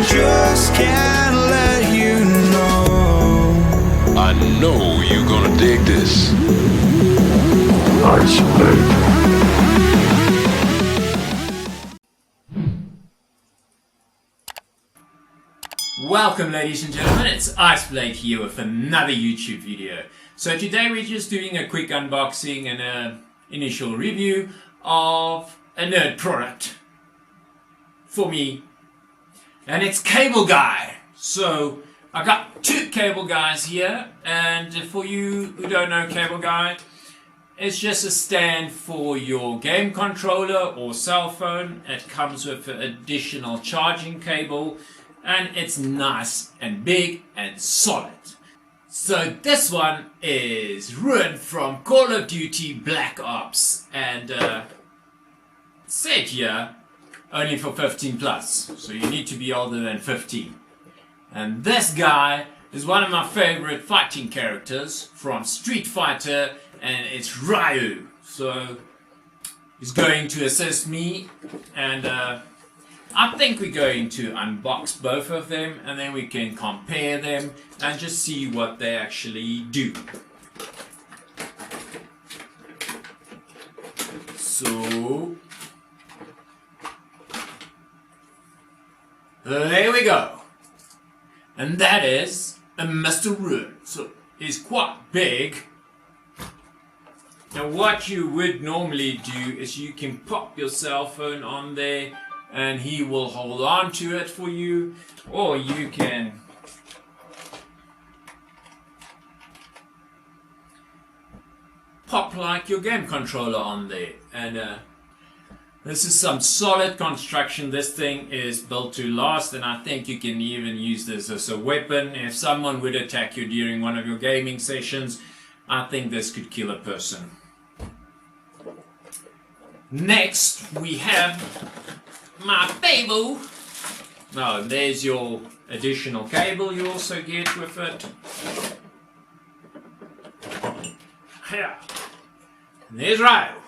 just can't let you know. I know you're gonna dig this. Welcome ladies and gentlemen, it's Iceblade here with another YouTube video. So today we're just doing a quick unboxing and an initial review of a nerd product for me, and it's Cable Guy. So I got two Cable Guys here, and for you who don't know Cable Guy, it's just a stand for your game controller or cell phone. It comes with an additional charging cable, and it's nice and big and solid. So this one is Ruin from Call of Duty Black Ops, and said here only for 15 plus, so you need to be older than 15. And this guy is one of my favorite fighting characters from Streetfighter, and it's Ryu. So he's going to assist me, and I think we're going to unbox both of them, and then we can compare them and just see what they actually do. So there we go. And that is a Mr. Ruin. So he's quite big. Now what you would normally do is you can pop your cell phone on there and he will hold on to it for you, or you can pop like your game controller on there. And this is some solid construction. This thing is built to last, and I think you can even use this as a weapon. If someone would attack you during one of your gaming sessions, I think this could kill a person. Next we have my cable. Now there's your additional cable you also get with it. Here. And there's Ryu.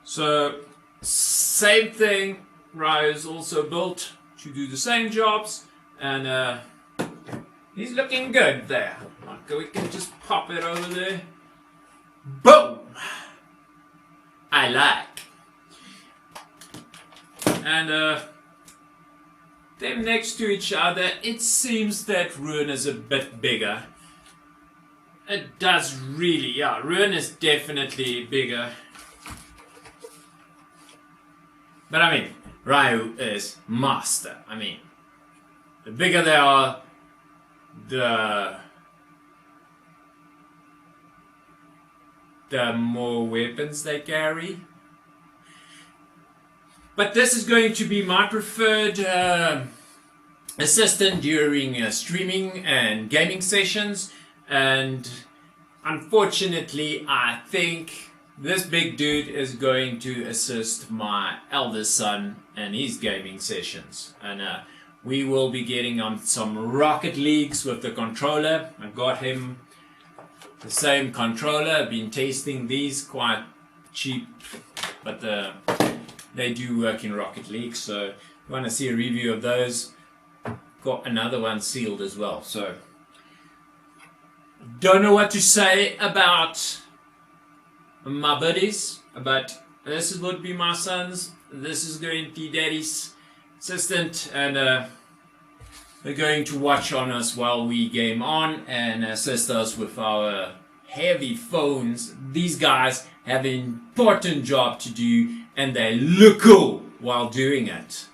So same thing, Ryu is also built to do the same jobs, and he's looking good there. Okay, we can just pop it over there. Boom! I like. And them next to each other, it seems that Ruin is a bit bigger. It does really, yeah, Ruin is definitely bigger. But I mean, Ryu is master. I mean, the bigger they are, the more weapons they carry. But this is going to be my preferred assistant during streaming and gaming sessions, and unfortunately I think this big dude is going to assist my eldest son in his gaming sessions, and we will be getting on some Rocket Leagues with the controller. I got him the same controller. I've been tasting these, quite cheap, but they do work in Rocket League. So if you want to see a review of those, got another one sealed as well. So don't know what to say about my buddies, but this would be my son's. This is going to be daddy's assistant, and they're going to watch on us while we game on and assist us with our heavy phones. These guys have an important job to do, and they look cool while doing it.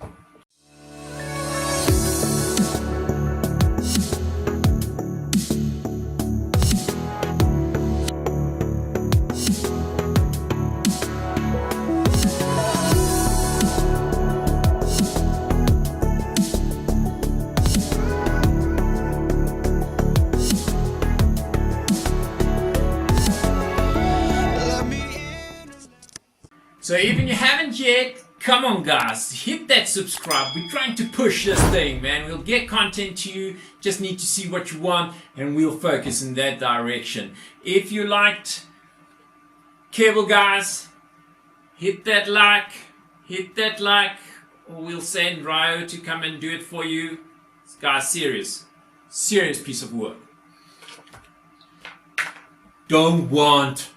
So even you haven't yet, come on guys, hit that subscribe. We're trying to push this thing, man. We'll get content to you, just need to see what you want, and we'll focus in that direction. If you liked Cable Guys, hit that like, we'll send Ryo to come and do it for you. This guy's serious piece of work. Don't want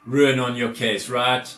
ruin on your case, right?